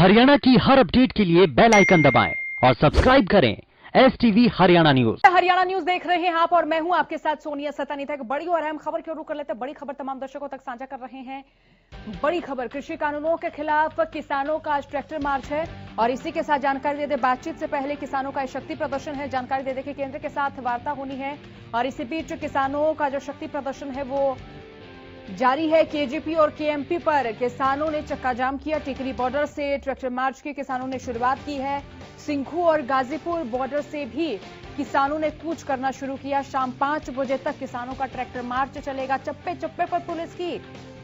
हरियाणा की हर अपडेट के लिए बेल आइकन दबाएं और सब्सक्राइब करें STV Haryana news. Haryana news देख रहे हैं आप और मैं हूं आपके साथ सोनिया सतानीता। एक बड़ी और अहम खबर क्यों रुक कर लेते हैं, बड़ी खबर तमाम दर्शकों तक साझा कर रहे हैं। बड़ी खबर, कृषि कानूनों के खिलाफ किसानों का आज ट्रैक्टर मार्च है और इसी के साथ जानकारी दे दे, बातचीत से पहले किसानों का शक्ति प्रदर्शन है। जानकारी दे दे कि केंद्र के साथ वार्ता होनी है और इसी बीच किसानों का जो शक्ति प्रदर्शन है वो जारी है। केजीपी और केएमपी पर किसानों ने चक्का जाम किया। टिकरी बॉर्डर से ट्रैक्टर मार्च की किसानों ने शुरुआत की है। सिंघू और गाजीपुर बॉर्डर से भी किसानों ने कूच करना शुरू किया। शाम 5 बजे तक किसानों का ट्रैक्टर मार्च चलेगा। चप्पे चप्पे पर पुलिस की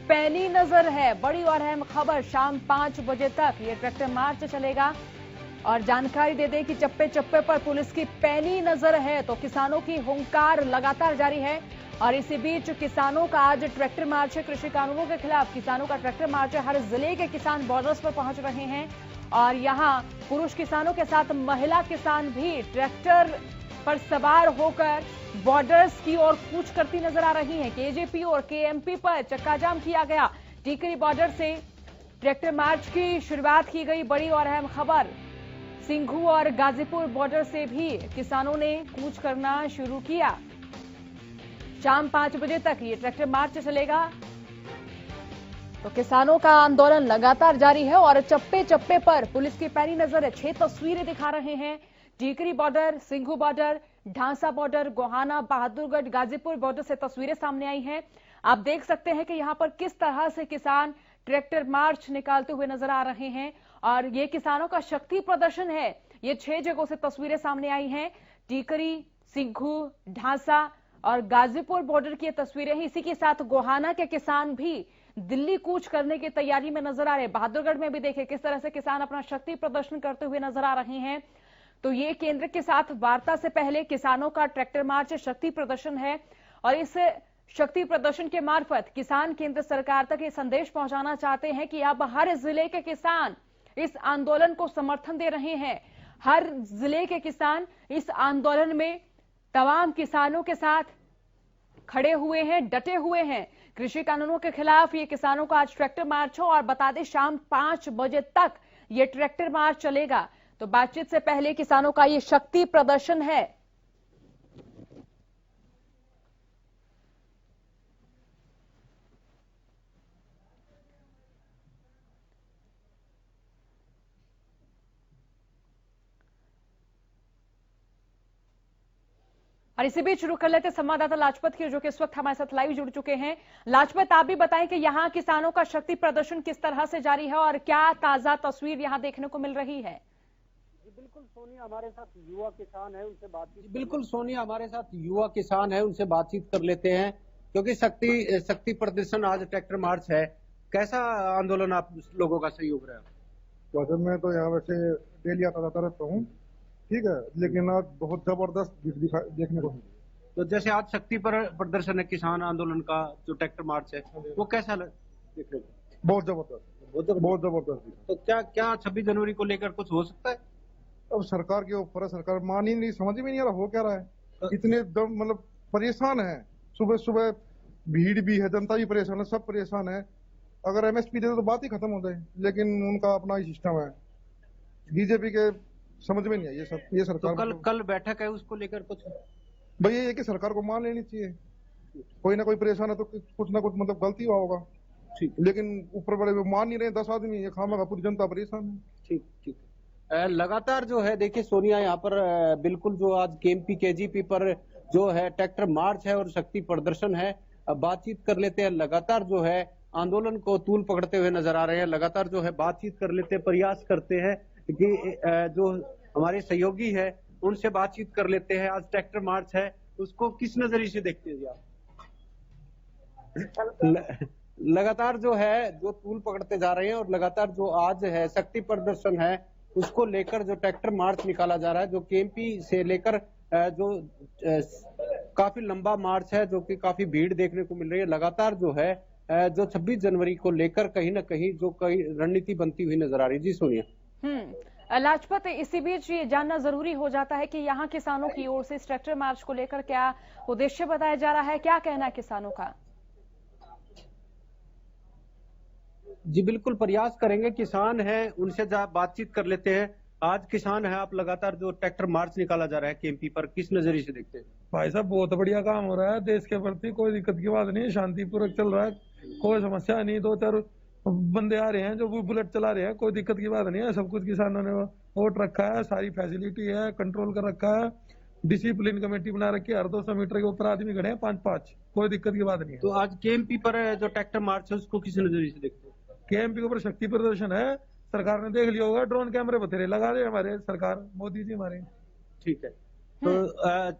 पैनी नजर है। बड़ी और अहम खबर, शाम 5 बजे तक ये ट्रैक्टर मार्च चलेगा और जानकारी दे दें कि चप्पे चप्पे पर पुलिस की पैनी नजर है। तो किसानों की हुंकार लगातार जारी है और इसी बीच किसानों का आज ट्रैक्टर मार्च है। कृषि कानूनों के खिलाफ किसानों का ट्रैक्टर मार्च है। हर जिले के किसान बॉर्डर्स पर पहुंच रहे हैं और यहां पुरुष किसानों के साथ महिला किसान भी ट्रैक्टर पर सवार होकर बॉर्डर्स की ओर कूच करती नजर आ रही हैं। केजेपी और केएमपी पर चक्का जाम किया गया। टिकरी बॉर्डर से ट्रैक्टर मार्च की शुरुआत की गई। बड़ी और अहम खबर, सिंघू और गाजीपुर बॉर्डर से भी किसानों ने कूच करना शुरू किया। शाम 5 बजे तक ये ट्रैक्टर मार्च चलेगा। तो किसानों का आंदोलन लगातार जारी है और चप्पे चप्पे पर पुलिस की पैनी नजर है। 6 तस्वीरें दिखा रहे हैं। Tikri border, Singhu border, Dhansa border, Gohana, Bahadurgarh, Ghazipur border से तस्वीरें सामने आई हैं। आप देख सकते हैं कि यहां पर किस तरह से किसान ट्रैक्टर मार्च निकालते हुए नजर आ रहे हैं और ये किसानों का शक्ति प्रदर्शन है। ये 6 जगहों से तस्वीरें सामने आई हैं। टीकरी, सिंघू, ढांसा और गाजीपुर बॉर्डर की तस्वीरें हैं। इसी के साथ गोहाना के किसान भी दिल्ली कूच करने की तैयारी में नजर आ रहे हैं। बहादुरगढ़ में भी देखिए किस तरह से किसान अपना शक्ति प्रदर्शन करते हुए नजर आ रहे हैं। तो ये केंद्र के साथ वार्ता से पहले किसानों का ट्रैक्टर मार्च शक्ति प्रदर्शन है और इस शक्ति प्रदर्शन के मार्फत किसान केंद्र सरकार तक ये संदेश पहुंचाना चाहते हैं कि अब हर जिले के किसान इस आंदोलन को समर्थन दे रहे हैं। हर जिले के किसान इस आंदोलन में तमाम किसानों के साथ खड़े हुए हैं, डटे हुए हैं। कृषि कानूनों के खिलाफ ये किसानों का आज ट्रैक्टर मार्च हो और बता दें शाम 5 बजे तक ये ट्रैक्टर मार्च चलेगा। तो बातचीत से पहले किसानों का ये शक्ति प्रदर्शन है। और इसी बीच शुरू कर लेते संवाददाता लाजपत की, जो कि इस वक्त हमारे साथ लाइव जुड़ चुके हैं। लाजपत, आप भी बताएं कि यहां किसानों का शक्ति प्रदर्शन किस तरह से जारी है और क्या ताजा तस्वीर यहां देखने को मिल रही है। बिल्कुल सोनिया, हमारे साथ युवा किसान है, उनसे बातचीत कर लेते हैं क्योंकि शक्ति प्रदर्शन आज ट्रैक्टर मार्च है। कैसा आंदोलन आप लोगों का सहयोग रहा? तो मैं तो यहाँ वैसे डेली आता जाता रहता हूँ, ठीक है, लेकिन आज बहुत जबरदस्त देखने को मिली। तो जैसे आज शक्ति प्रदर्शन है किसान आंदोलन का, जो ट्रैक्टर मार्च है, वो कैसा देखने को? बहुत जबरदस्त। तो क्या 26 जनवरी को लेकर कुछ हो सकता है? अब सरकार के ऊपर है, सरकार मान ही नहीं, समझ में नहीं आ रहा हो क्या रहा है। इतने मतलब परेशान है, सुबह सुबह भीड़ भी है, जनता भी परेशान है, सब परेशान है। अगर MSP दे दो तो बात ही खत्म हो जाए, लेकिन उनका अपना ही सिस्टम है। बीजेपी के समझ में नहीं आई ये सरकार। तो कल बैठक है, उसको लेकर कुछ भाई ये कि सरकार को मान लेनी चाहिए। कोई ना कोई परेशान है तो कुछ ना कुछ मतलब गलती हुआ होगा, ठीक, लेकिन ऊपर बड़े मान नहीं रहे। 10 आदमी ये खामा पूरी जनता परेशान है। ठीक। लगातार जो है, देखिए सोनिया, यहाँ पर बिल्कुल जो आज केएमपी केजीपी पर जो है ट्रैक्टर मार्च है और शक्ति प्रदर्शन है। बातचीत कर लेते हैं। लगातार जो है आंदोलन को तूल पकड़ते हुए नजर आ रहे हैं। लगातार जो है बातचीत कर लेते हैं, प्रयास करते हैं कि जो हमारे सहयोगी है उनसे बातचीत कर लेते हैं। आज ट्रैक्टर मार्च है, उसको किस नजरिए से देखते हैं आप? लगातार जो है जो तूल पकड़ते जा रहे हैं और लगातार जो आज है शक्ति प्रदर्शन है, उसको लेकर जो ट्रैक्टर मार्च निकाला जा रहा है, जो केएमपी से लेकर जो काफी लंबा मार्च है, जो कि काफी भीड़ देखने को मिल रही है। लगातार जो है जो 26 जनवरी को लेकर कहीं ना कहीं जो कई रणनीति बनती हुई नजर आ रही है। जी सोनिया। लाजपत, इसी बीच ये जानना जरूरी हो जाता है कि यहाँ किसानों की ओर से इस ट्रैक्टर मार्च को लेकर क्या उद्देश्य बताया जा रहा है, क्या कहना है किसानों का? जी बिल्कुल प्रयास करेंगे, किसान हैं उनसे बातचीत कर लेते हैं। आज किसान है, आप लगातार जो ट्रैक्टर मार्च निकाला जा रहा है केएमपी पर, किस नजरिए से देखते हैं? भाई साहब बहुत बढ़िया काम हो रहा है, देश के प्रति कोई दिक्कत की बात नहीं है, शांतिपूर्वक चल रहा है, कोई समस्या नहीं। 2-4 बंदे आ रहे हैं जो बुलेट चला रहे हैं, कोई दिक्कत की बात नहीं है। सब कुछ किसानों ने वोट रखा है, सारी फैसिलिटी है, कंट्रोल कर रखा है, डिसिप्लिन कमेटी बना रखी है, हर 200 मीटर के ऊपर आदमी खड़े हैं 5-5, कोई दिक्कत की बात नहीं है। तो आज केएमपी पर जो ट्रैक्टर मार्च है उसको किस नजरिए से देखते हैं? केएमपी के ऊपर शक्ति प्रदर्शन है, सरकार ने देख लिया होगा, ड्रोन कैमरे बतेरे लगा रहे हमारे सरकार, मोदी जी हमारे। ठीक है, तो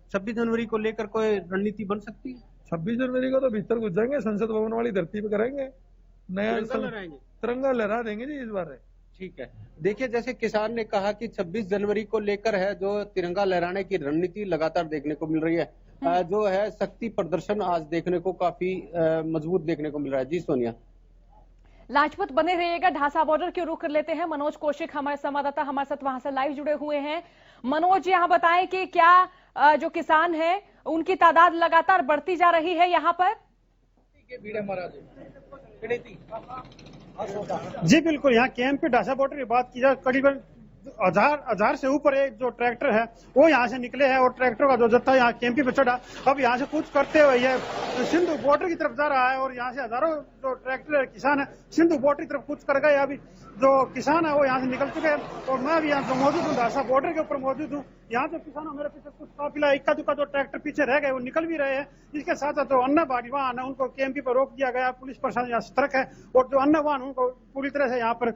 26 जनवरी को लेकर कोई रणनीति बन सकती है? 26 जनवरी को तो भीतर घुस जाएंगे, संसद भवन वाली धरती पे करेंगे, नया तिरंगा लहरा देंगे जी इस बार। ठीक है, देखिए जैसे किसान ने कहा कि 26 जनवरी को लेकर है जो तिरंगा लहराने की रणनीति लगातार देखने को मिल रही है। जो है शक्ति प्रदर्शन आज देखने को काफी मजबूत देखने को मिल रहा है। जी सोनिया। लाजपत बने रहिएगा, ढासा बॉर्डर की रुख कर लेते हैं। मनोज कौशिक हमारे संवाददाता हमारे साथ वहां से लाइव जुड़े हुए हैं। मनोज, यहाँ बताएं कि क्या जो किसान हैं उनकी तादाद लगातार बढ़ती जा रही है यहाँ पर? जी बिल्कुल, यहाँ केएमपी ढासा बॉर्डर की बात की जाए, करीबन हजार से ऊपर एक जो ट्रैक्टर है वो यहाँ से निकले हैं और ट्रैक्टर का जो जत्था यहाँ केएमपी पे चढ़ा, अब यहाँ से कूच करते हुए ये सिंधु बॉर्डर की तरफ जा रहा है और यहाँ से हजारों जो ट्रैक्टर किसान है सिंधु बॉर्डर की तरफ कूच कर गए। अभी जो किसान है वो यहाँ से निकल चुके हैं और मैं अभी यहाँ जो मौजूद हूँ ढासा बॉर्डर के ऊपर मौजूद हूँ। यहाँ जो किसान मेरे पीछे कुछ काफिला इक्का दुक्का जो ट्रैक्टर पीछे रह गए वो निकल भी रहे हैं। इसके साथ साथ जो अन्य भारी वाहन है उनको केएमपी पर रोक दिया गया, पुलिस प्रशासन यहाँ सतर्क है और जो अन्य वाहन उनको पूरी तरह से यहाँ पर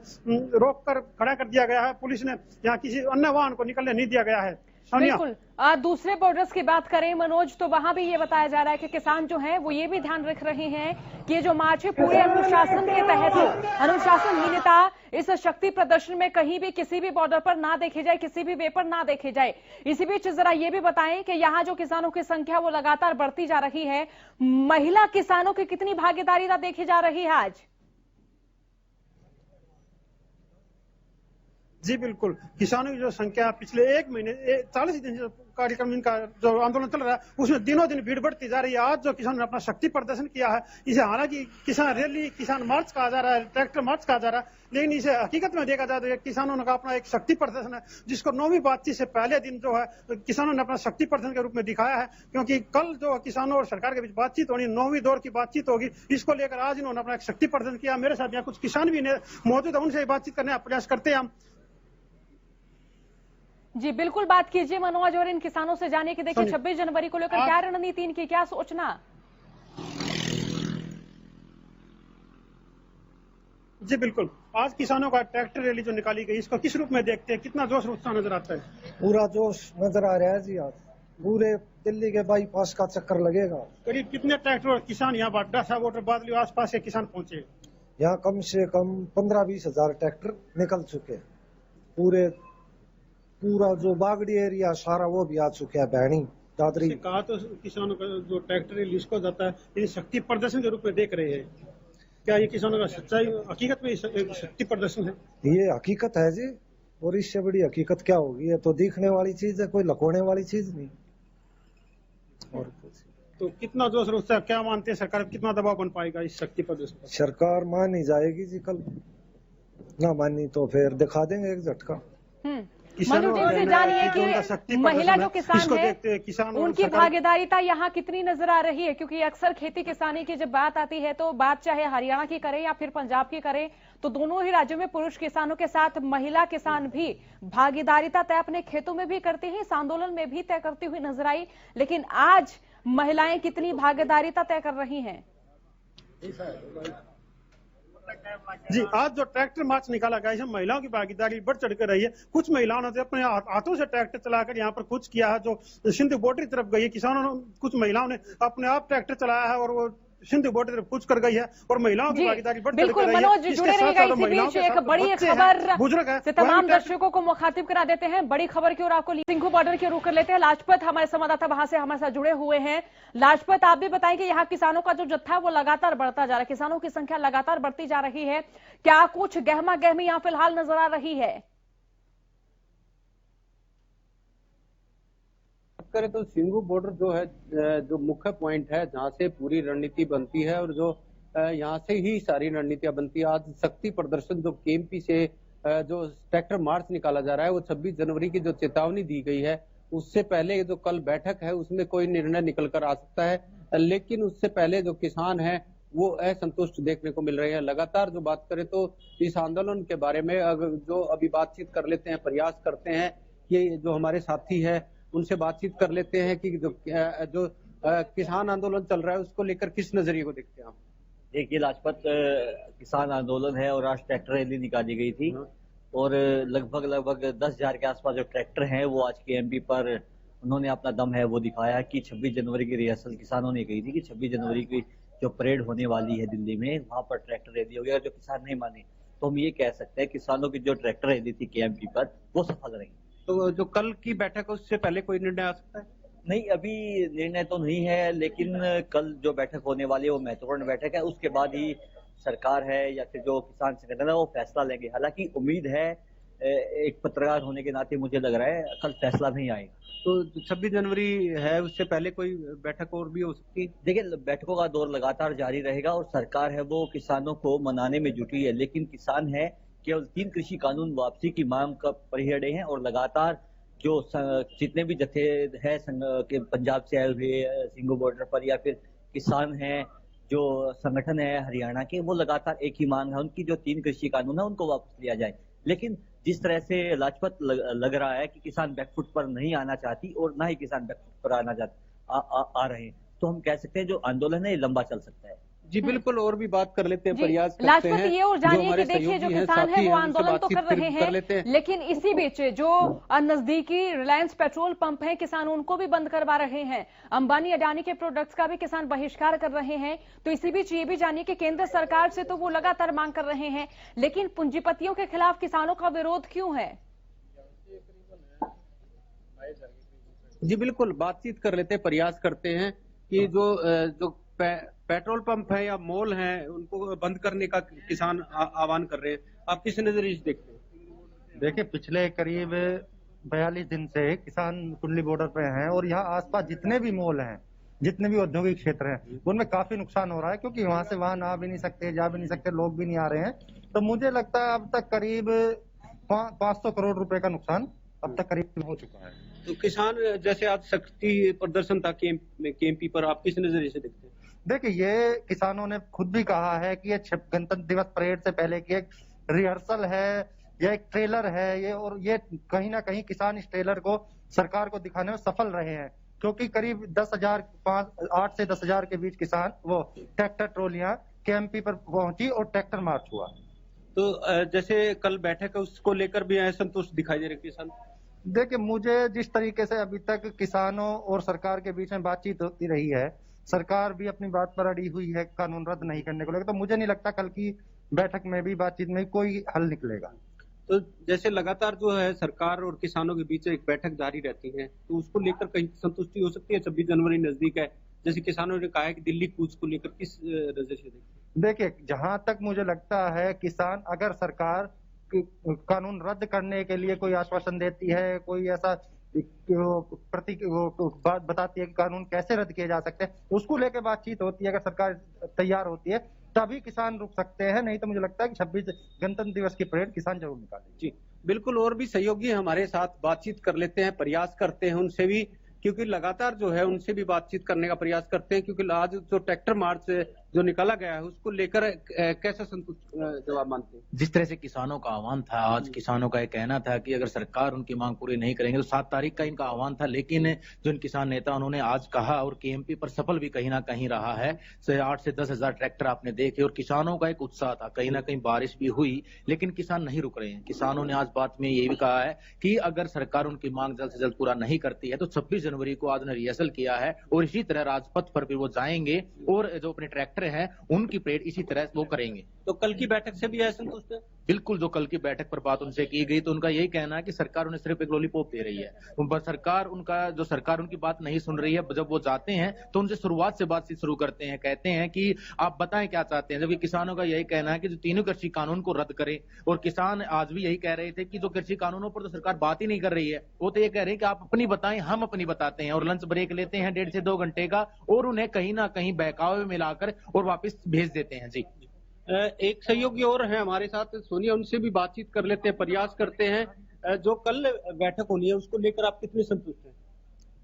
रोक कर खड़ा कर दिया गया है। पुलिस ने यहाँ किसी अन्य वाहन को निकलने नहीं दिया गया है। बिल्कुल। दूसरे बॉर्डर्स की बात करें मनोज, तो वहां भी ये बताया जा रहा है कि किसान जो हैं वो ये भी ध्यान रख रहे हैं कि ये जो मार्च है पूरे अनुशासन के तहत हो, अनुशासनहीनता इस शक्ति प्रदर्शन में कहीं भी किसी भी बॉर्डर पर ना देखे जाए, किसी भी वे पर ना देखे जाए। इसी बीच जरा ये भी बताएं कि यहाँ जो किसानों की संख्या वो लगातार बढ़ती जा रही है, महिला किसानों की कितनी भागीदारी देखी जा रही है आज? जी बिल्कुल, किसानों की जो संख्या पिछले 1 महीने 40 दिन से कार्यक्रम इनका जो आंदोलन चल रहा है उसमें दिनों दिन भीड़ बढ़ती जा रही है। आज जो किसानों ने अपना शक्ति प्रदर्शन किया है, इसे हालांकि किसान रैली, किसान मार्च कहा जा रहा है, ट्रैक्टर मार्च कहा जा रहा है, लेकिन इसे हकीकत में देखा जाए तो किसानों ने अपना एक शक्ति प्रदर्शन है जिसको 9वीं बातचीत से पहले दिन जो है किसानों ने अपना शक्ति प्रदर्शन के रूप में दिखाया है। क्योंकि कल जो किसानों और सरकार के बीच बातचीत होनी, 9वीं दौर की बातचीत होगी, इसको लेकर आज इन्होंने अपना एक शक्ति प्रदर्शन किया। मेरे साथ यहाँ कुछ किसान भी मौजूद है, उनसे बातचीत करने का प्रयास करते हैं हम। जी बिल्कुल, बात कीजिए मनोज और इन किसानों से जाने की। देखिए 26 जनवरी को लेकर क्या रणनीति इनकी, क्या सोचना? जी बिल्कुल, आज किसानों का ट्रैक्टर रैली जो निकाली गई इसको किस रूप में देखते हैं, कितना जोश उत्साह नजर आता है? पूरा जोश नजर आ रहा है जी। आज पूरे दिल्ली के बाईपास का चक्कर लगेगा। करीब कितने ट्रैक्टर और किसान यहाँ ढासा बॉर्डर बादली आसपास के किसान पहुंचे? यहाँ कम से कम 15-20 हजार ट्रैक्टर निकल चुके हैं। पूरा जो बागड़ी एरिया सारा वो भी आ चुके हैं, बहनी दादरी। कहा तो किसानों का जो ट्रैक्टर रैली इसको जाता है ये शक्ति प्रदर्शन के रूप में देख रहे हैं, क्या ये किसानों का सच्चाई हकीकत में एक शक्ति प्रदर्शन है? ये हकीकत है जी, और इससे बड़ी हकीकत क्या होगी? ये तो दिखने वाली चीज है, कोई लकोने वाली चीज नहीं। और तो कितना जोश और उत्साह, क्या मानते हैं सरकार कितना दबाव बन पाएगा इस शक्ति प्रदर्शन पर? सरकार मान ही जाएगी जी, कल ना मानी तो फिर दिखा देंगे एक झटका। मनोज से जानिए कि महिला जो किसान है उनकी भागीदारीता यहाँ कितनी नजर आ रही है? क्योंकि अक्सर खेती किसानी की जब बात आती है तो बात चाहे हरियाणा की करें या फिर पंजाब की करें तो दोनों ही राज्यों में पुरुष किसानों के साथ महिला किसान भी भागीदारीता तय अपने खेतों में भी करती हैं, इस आंदोलन में भी तय करती हुई नजर आई। लेकिन आज महिलाएं कितनी भागीदारीता तय कर रही हैं? जी, आज जो ट्रैक्टर मार्च निकाला गया इसमें महिलाओं की भागीदारी बढ़ चढ़ कर रही है। कुछ महिलाओं ने अपने हाथों से ट्रैक्टर चलाकर यहाँ पर कुछ किया है, जो सिंधु बॉर्डर की तरफ गई है। किसानों ने, कुछ महिलाओं ने अपने आप ट्रैक्टर चलाया है और वो सिंधु बॉर्डर की तरफ कुछ कर गई है और महिलाओं की भागीदारी बढ़ चढ़ कर रही है। मनोज जुड़े रहेगा, इसी बीच एक बड़ी खबर से तमाम दर्शकों को मुखातिब करा देते हैं। बड़ी खबर की ओर आपको सिंघू बॉर्डर की ओर रुख कर लेते हैं। लाजपत हमारे संवाददाता वहां से हमारे साथ जुड़े हुए हैं। लाजपत, आप भी बताएं कि यहाँ किसानों का जो जत्था है वो लगातार बढ़ता जा रहा है, किसानों की संख्या लगातार बढ़ती जा रही है, क्या कुछ गहमा गहमी यहाँ फिलहाल नजर आ रही है? करें तो सिंघू बॉर्डर जो है जो मुख्य पॉइंट है जहां से पूरी रणनीति बनती है और जो यहाँ से ही सारी रणनीतियां बनती है। आज शक्ति प्रदर्शन जो केएमपी से जो ट्रैक्टर मार्च निकाला जा रहा है वो 26 जनवरी की जो चेतावनी दी गई है उससे पहले जो कल बैठक है उसमें कोई निर्णय निकल कर आ सकता है, लेकिन उससे पहले जो किसान हैं वो असंतुष्ट देखने को मिल रहे हैं। लगातार जो बात करें तो इस आंदोलन के बारे में अगर जो अभी बातचीत कर लेते हैं, प्रयास करते हैं कि जो हमारे साथी है उनसे बातचीत कर लेते हैं कि जो किसान आंदोलन चल रहा है उसको लेकर किस नजरिए को देखते हैं आप? देखिए, लाजपत किसान आंदोलन है और आज ट्रैक्टर रैली निकाली गई थी और लगभग 10,000 के आसपास जो ट्रैक्टर हैं वो आज केएमपी पर उन्होंने अपना दम है वो दिखाया कि 26 जनवरी की रिहर्सल किसानों ने कही थी कि 26 जनवरी की जो परेड होने वाली है दिल्ली में वहां पर ट्रैक्टर रैली होगी। अगर जो किसान नहीं माने तो हम ये कह सकते हैं किसानों की जो ट्रैक्टर रैली थी केएमपी पर वो सफल रही। तो जो कल की बैठक है उससे पहले कोई निर्णय आ सकता है? नहीं, अभी निर्णय तो नहीं है, लेकिन कल जो बैठक होने वाली है वो महत्वपूर्ण बैठक है। उसके बाद ही सरकार है या फिर जो किसान संगठन है वो फैसला लेंगे। हालांकि उम्मीद है, एक पत्रकार होने के नाते मुझे लग रहा है कल फैसला नहीं आएगा। तो 26 जनवरी है उससे पहले कोई बैठक और भी हो सकती है? देखिए, बैठकों का दौर लगातार जारी रहेगा और सरकार है वो किसानों को मनाने में जुटी है, लेकिन किसान है केवल 3 कृषि कानून वापसी की मांग का परिहड़े हैं और लगातार जो जितने भी जत्थे है के पंजाब से आए हुए सिंगू बॉर्डर पर या फिर किसान हैं जो संगठन है हरियाणा के, वो लगातार एक ही मांग है उनकी जो 3 कृषि कानून है उनको वापस लिया जाए। लेकिन जिस तरह से लाजपत लग रहा है कि किसान बैकफुट पर नहीं आना चाहती और ना ही किसान बैकफुट पर आ रहे हैं, तो हम कह सकते हैं जो आंदोलन है ये लंबा चल सकता है। जी बिल्कुल, और भी बात कर लेते हैं, प्रयास करते लाजपत हैं। ये और जानिए कि देखिए जो किसान है वो आंदोलन तो कर रहे हैं, लेकिन इसी बीच जो नजदीकी रिलायंस पेट्रोल पंप है किसान उनको भी बंद करवा रहे हैं। अंबानी अडानी के प्रोडक्ट्स का भी किसान बहिष्कार कर रहे हैं। तो इसी बीच ये भी जानिए कि केंद्र सरकार से तो वो लगातार मांग कर रहे हैं, लेकिन पूंजीपतियों के खिलाफ किसानों का विरोध क्यों है? जी बिल्कुल, बातचीत कर लेते हैं, प्रयास करते हैं कि जो पेट्रोल पंप है या मॉल है उनको बंद करने का किसान आह्वान कर रहे हैं। आप किस नजरिए से देखते हैं? देखिए, पिछले करीब 42 दिन से किसान कुंडली बॉर्डर पे हैं और यहाँ आसपास जितने भी मॉल हैं, जितने भी औद्योगिक क्षेत्र हैं, उनमें काफी नुकसान हो रहा है क्योंकि वहां से वहां आ भी नहीं सकते, जा भी नहीं सकते, लोग भी नहीं आ रहे हैं। तो मुझे लगता है अब तक करीब 500 करोड़ रुपए का नुकसान अब तक करीब हो चुका है। तो किसान जैसे आज शक्ति प्रदर्शन था केएमपी पर, आप किस नजरिए से देखते हैं? देखिए, ये किसानों ने खुद भी कहा है कि ये गणतंत्र दिवस परेड से पहले की एक रिहर्सल है, यह एक ट्रेलर है ये, और ये कहीं ना कहीं किसान इस ट्रेलर को सरकार को दिखाने में सफल रहे हैं क्योंकि करीब 8 से 10,000 के बीच किसान वो ट्रैक्टर ट्रॉलियां केएमपी पर पहुंची और ट्रैक्टर मार्च हुआ। तो जैसे कल बैठक है उसको लेकर भी असंतुष्ट दिखाई दे रहे किसान? देखिए, मुझे जिस तरीके से अभी तक किसानों और सरकार के बीच में बातचीत होती रही है, सरकार भी अपनी बात पर अड़ी हुई है कानून रद्द नहीं करने को लेकर, तो मुझे नहीं लगता कल की बैठक में भी बातचीत में कोई हल निकलेगा। तो जैसे लगातार जो है सरकार और किसानों के बीच एक बैठक जारी रहती है, तो उसको लेकर कहीं संतुष्टि हो सकती है? 26 जनवरी नजदीक है, जैसे किसानों ने कहा है कि दिल्ली कूच को लेकर किस नजर से देखिए, जहां तक मुझे लगता है किसान, अगर सरकार कानून रद्द करने के लिए कोई आश्वासन देती है, कोई ऐसा बात बताती है कि कानून कैसे रद्द किए जा सकते हैं, उसको लेकर बातचीत होती है। अगर सरकार तैयार होती है तभी किसान रुक सकते हैं, नहीं तो मुझे लगता है कि 26 गणतंत्र दिवस की परेड किसान जरूर निकालें। जी बिल्कुल, और भी सहयोगी हमारे साथ बातचीत कर लेते हैं, प्रयास करते हैं उनसे भी, क्योंकि लगातार जो है उनसे भी बातचीत करने का प्रयास करते हैं, क्योंकि आज जो ट्रैक्टर मार्च जो निकाला गया है उसको लेकर कैसा संतुष्ट जवाब मानते हैं? जिस तरह से किसानों का आह्वान था, आज किसानों का ये कहना था कि अगर सरकार उनकी मांग पूरी नहीं करेंगे तो 7 तारीख का इनका आह्वान था, लेकिन जो इन किसान नेता उन्होंने आज कहा और केएमपी पर सफल भी कहीं ना कहीं रहा है। 8 से 10,000 ट्रैक्टर आपने देखे और किसानों का एक उत्साह था, कहीं ना कहीं बारिश भी हुई लेकिन किसान नहीं रुक रहे हैं। किसानों ने आज बात में ये भी कहा है कि अगर सरकार उनकी मांग जल्द से जल्द पूरा नहीं करती है तो 26 जनवरी को आज उन्हें रिहर्सल किया है और इसी तरह राजपथ पर भी वो जाएंगे और जो अपने ट्रैक्टर हैं उनकी परेड इसी तरह वो करेंगे। तो कल की बैठक से भी असंतुष्ट है? बिल्कुल, जो कल की बैठक पर बात उनसे की गई तो उनका यही कहना है कि सरकार उन्हें सिर्फ एक लॉलीपॉप दे रही है। पर सरकार उनकी बात नहीं सुन रही है। जब वो जाते हैं तो उनसे शुरुआत से बातचीत शुरू करते हैं, कहते हैं कि आप बताएं क्या चाहते हैं, जबकि किसानों का यही कहना है कि जो तीनों कृषि कानून को रद्द करें। और किसान आज भी यही कह रहे थे कि जो कृषि कानूनों पर तो सरकार बात ही नहीं कर रही है, वो तो ये कह रहे हैं कि आप अपनी बताएं, हम अपनी बताते हैं। और लंच ब्रेक लेते हैं 1.5 से 2 घंटे का और उन्हें कहीं ना कहीं बहकावे में मिलाकर और वापस भेज देते हैं। जी, एक सहयोगी और है हमारे साथ सोनिया, उनसे भी बातचीत कर लेते हैं, प्रयास करते हैं। जो कल बैठक होनी है उसको लेकर आप कितने संतुष्ट हैं?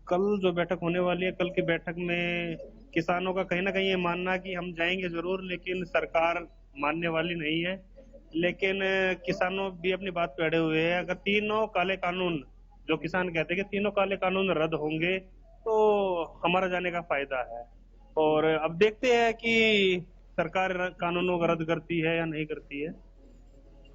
कल जो बैठक होने वाली है, कल की बैठक में किसानों का कहीं ना कहीं ये मानना कि हम जाएंगे जरूर, लेकिन सरकार मानने वाली नहीं है। लेकिन किसानों भी अपनी बात पे अड़े हुए हैं। अगर तीनों काले कानून, जो किसान कहते हैं कि तीनों काले कानून रद्द होंगे तो हमारा जाने का फायदा है। और अब देखते हैं कि सरकार कानूनों को रद्द करती है या नहीं करती है।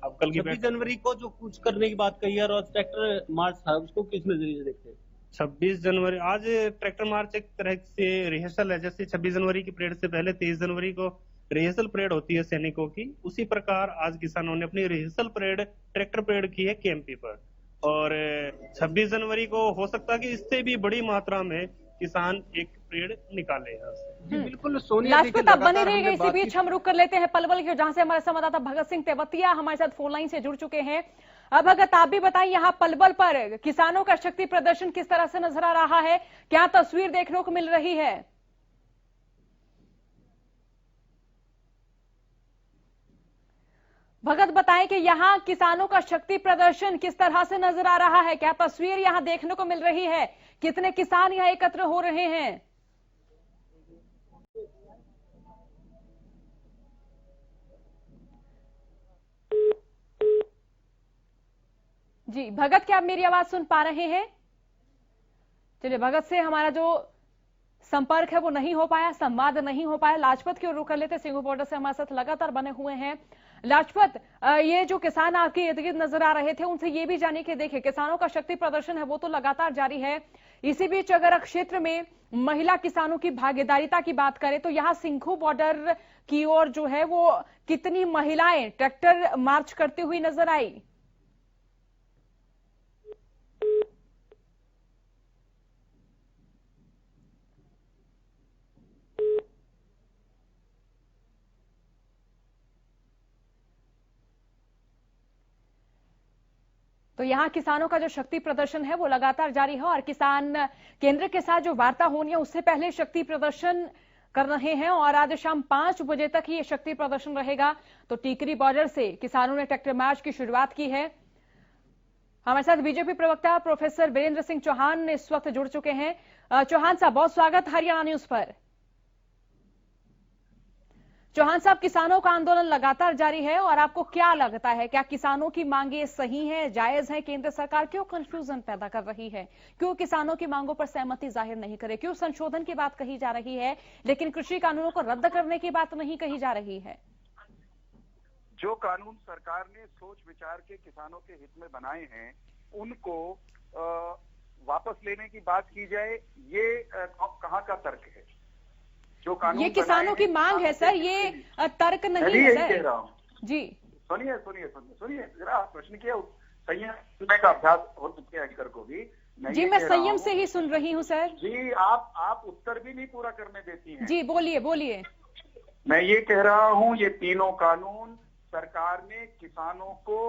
अब कल की 26 जनवरी को जो कुछ करने की बात कही है और ट्रैक्टर मार्च था, उसको किस नजरिए से देखते हैं? 26 जनवरी आज ट्रैक्टर मार्च एक तरह से रिहर्सल है। जैसे 26 जनवरी की परेड से पहले 23 जनवरी को रिहर्सल परेड होती है सैनिकों की, उसी प्रकार आज किसानों ने अपनी रिहर्सल परेड, ट्रैक्टर परेड की है केएमपी पर। और 26 जनवरी को हो सकता है कि इससे भी बड़ी मात्रा में किसान एक परेड निकाले हैं। बिल्कुल सोनिया, लाजपत आप बने रहिएगा। इसी बीच हम रुक कर लेते हैं पलवल की, जहां से हमारे संवाददाता भगत सिंह तेवतिया हमारे साथ फोन लाइन से जुड़ चुके हैं। अब भगत, आप भी बताइए, यहाँ पलवल पर किसानों का शक्ति प्रदर्शन किस तरह से नजर आ रहा है, क्या तस्वीर देखने को मिल रही है? भगत बताएं कि यहाँ किसानों का शक्ति प्रदर्शन किस तरह से नजर आ रहा है, क्या तस्वीर यहाँ देखने को मिल रही है, कितने किसान यहाँ एकत्र हो रहे हैं? जी भगत, क्या आप मेरी आवाज सुन पा रहे हैं? चलिए, भगत से हमारा जो संपर्क है वो नहीं हो पाया, संवाद नहीं हो पाया। लाजपत की ओर रुक कर लेते, सिंघू बॉर्डर से हमारे साथ लगातार बने हुए हैं लाजपत। ये जो किसान आपके इर्द गिर्द नजर आ रहे थे, उनसे ये भी जाने के देखिए, किसानों का शक्ति प्रदर्शन है वो तो लगातार जारी है। इसी बीच अगर क्षेत्र में महिला किसानों की भागीदारिता की बात करें तो यहाँ सिंघू बॉर्डर की ओर जो है वो कितनी महिलाएं ट्रैक्टर मार्च करती हुई नजर आई? तो यहाँ किसानों का जो शक्ति प्रदर्शन है वो लगातार जारी है और किसान केंद्र के साथ जो वार्ता होनी है उससे पहले शक्ति प्रदर्शन कर रहे हैं और आज शाम 5 बजे तक ही ये शक्ति प्रदर्शन रहेगा। तो टीकरी बॉर्डर से किसानों ने ट्रैक्टर मार्च की शुरुआत की है। हमारे साथ बीजेपी प्रवक्ता प्रोफेसर वीरेंद्र सिंह चौहान इस वक्त जुड़ चुके हैं। चौहान साहब, बहुत स्वागत हरियाणा न्यूज पर। चौहान साहब, किसानों का आंदोलन लगातार जारी है और आपको क्या लगता है, क्या किसानों की मांगे सही हैं, जायज हैं? केंद्र सरकार क्यों कंफ्यूजन पैदा कर रही है, क्यों किसानों की मांगों पर सहमति जाहिर नहीं करे, क्यों संशोधन की बात कही जा रही है लेकिन कृषि कानूनों को रद्द करने की बात नहीं कही जा रही है? जो कानून सरकार ने सोच विचार के किसानों के हित में बनाए हैं उनको वापस लेने की बात की जाए, ये कहाँ का तर्क है? जो कानून ये किसानों की मांग है सर, ये तर्क नहीं है सर। कह रहा हूँ जी, सुनिए जरा, प्रश्न किया संयम का अभ्यास हो चुके हैं एंकर को भी। जी, मैं संयम से ही सुन रही हूँ सर। जी, आप उत्तर भी नहीं पूरा करने देती हैं। जी बोलिए। मैं ये कह रहा हूँ, ये तीनों कानून सरकार ने किसानों को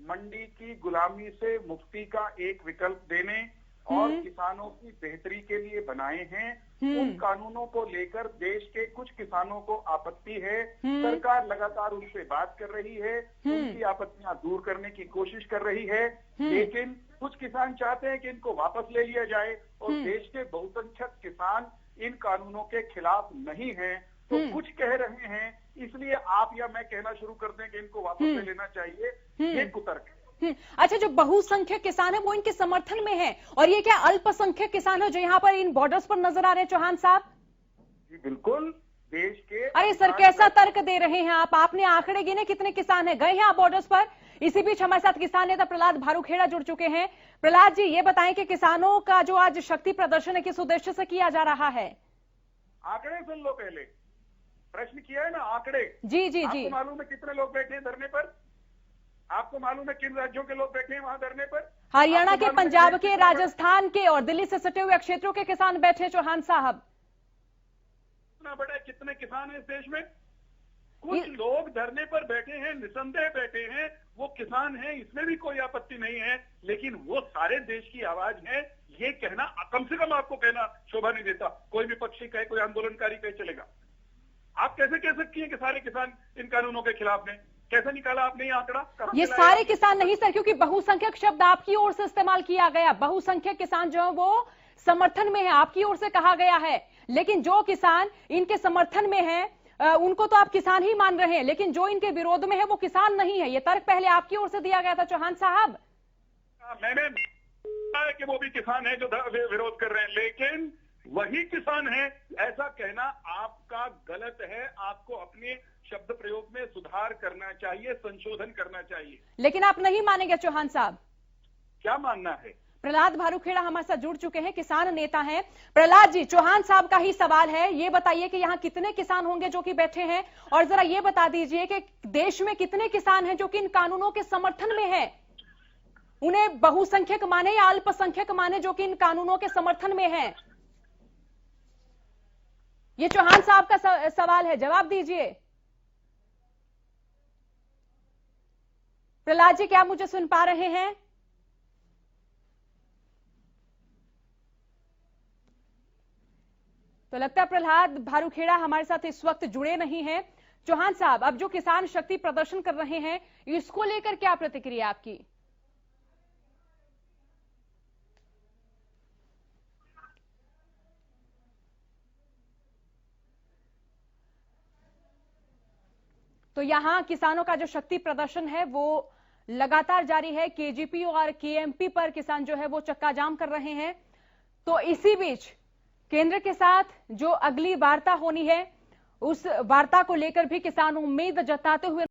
मंडी की गुलामी से मुक्ति का एक विकल्प देने और किसानों की बेहतरी के लिए बनाए हैं। उन कानूनों को लेकर देश के कुछ किसानों को आपत्ति है। सरकार लगातार उनसे बात कर रही है, उनकी आपत्तियां दूर करने की कोशिश कर रही है, लेकिन कुछ किसान चाहते हैं कि इनको वापस ले लिया जाए और देश के बहुसंख्यक किसान इन कानूनों के खिलाफ नहीं हैं। तो कुछ कह रहे हैं इसलिए आप या मैं कहना शुरू कर दें कि इनको वापस ले लेना चाहिए, ये कुतर्क है। अच्छा, जो बहुसंख्यक किसान है वो इनके समर्थन में है और ये क्या अल्पसंख्यक किसान है जो यहाँ पर इन बॉर्डर्स पर नजर आ रहे हैं? चौहान साहब जी बिल्कुल, देश के। अरे सर, कैसा तर्क दे रहे हैं आप? आपने आंकड़े गिने कितने किसान है गए हैं आप बॉर्डर्स पर? इसी बीच हमारे साथ किसान नेता प्रहलाद भारूखेड़ा जुड़ चुके हैं। प्रहलाद जी, ये बताएं कि किसानों का जो आज शक्ति प्रदर्शन है किस उद्देश्य से किया जा रहा है? आंकड़े सुन लो पहले। प्रश्न किया है ना, आंकड़े। जी जी जी। आपको मालूम है कितने लोग बैठे हैं धरने पर? आपको मालूम है किन राज्यों के लोग बैठे हैं वहां धरने पर? हरियाणा के, पंजाब के, राजस्थान के और दिल्ली से सटे हुए क्षेत्रों के किसान बैठे। चौहान साहब, कितना बड़ा, कितने किसान हैं इस देश में? कुछ लोग धरने पर बैठे हैं, निसंदेह बैठे हैं, वो किसान हैं, इसमें भी कोई आपत्ति नहीं है, लेकिन वो सारे देश की आवाज है। ये कहना, कम से कम आपको कहना शोभा नहीं देता। कोई विपक्षी कहे, कोई आंदोलनकारी कहे, चलेगा। आप कैसे कह सकती हैं कि सारे किसान इन कानूनों के खिलाफ हैं? कैसे निकाला आपने ये आंकड़ा? ये सारे किसान नहीं सर, क्योंकि बहुसंख्यक शब्द आपकी ओर से इस्तेमाल किया गया। बहुसंख्यक किसान जो है वो समर्थन में है, आपकी ओर से कहा गया है। लेकिन जो किसान इनके समर्थन में है उनको तो आप किसान ही मान रहे हैं, लेकिन जो इनके विरोध में है वो किसान नहीं है। ये तर्क पहले आपकी ओर से दिया गया था चौहान साहब। मैंने कहा है कि वो भी किसान है जो विरोध कर रहे हैं, लेकिन वही किसान है, ऐसा कहना आपका गलत है। आपको अपने शब्द प्रयोग में सुधार करना चाहिए, संशोधन करना चाहिए। लेकिन आप नहीं मानेंगे चौहान साहब। क्या मानना है? प्रहलाद भारूखेड़ा हमारे साथ जुड़ चुके हैं, किसान नेता हैं। प्रहलाद जी, चौहान साहब का ही सवाल है, ये बताइए कि यहाँ कितने किसान होंगे जो कि बैठे हैं, और जरा ये बता दीजिए कि देश में कितने किसान हैं जो कि इन कानूनों के समर्थन में हैं? उन्हें बहुसंख्यक माने या अल्पसंख्यक माने जो कि इन कानूनों के समर्थन में हैं? ये चौहान साहब का सवाल है, जवाब दीजिए। प्रहलाद जी, क्या मुझे सुन पा रहे हैं? तो लगता है प्रहलाद भारूखेड़ा हमारे साथ इस वक्त जुड़े नहीं हैं। चौहान साहब, अब जो किसान शक्ति प्रदर्शन कर रहे हैं, इसको लेकर क्या प्रतिक्रिया आपकी? तो यहां किसानों का जो शक्ति प्रदर्शन है वो लगातार जारी है। केजीपी और केएमपी पर किसान जो है वो चक्का जाम कर रहे हैं। तो इसी बीच केंद्र के साथ जो अगली वार्ता होनी है, उस वार्ता को लेकर भी किसान उम्मीद जताते हुए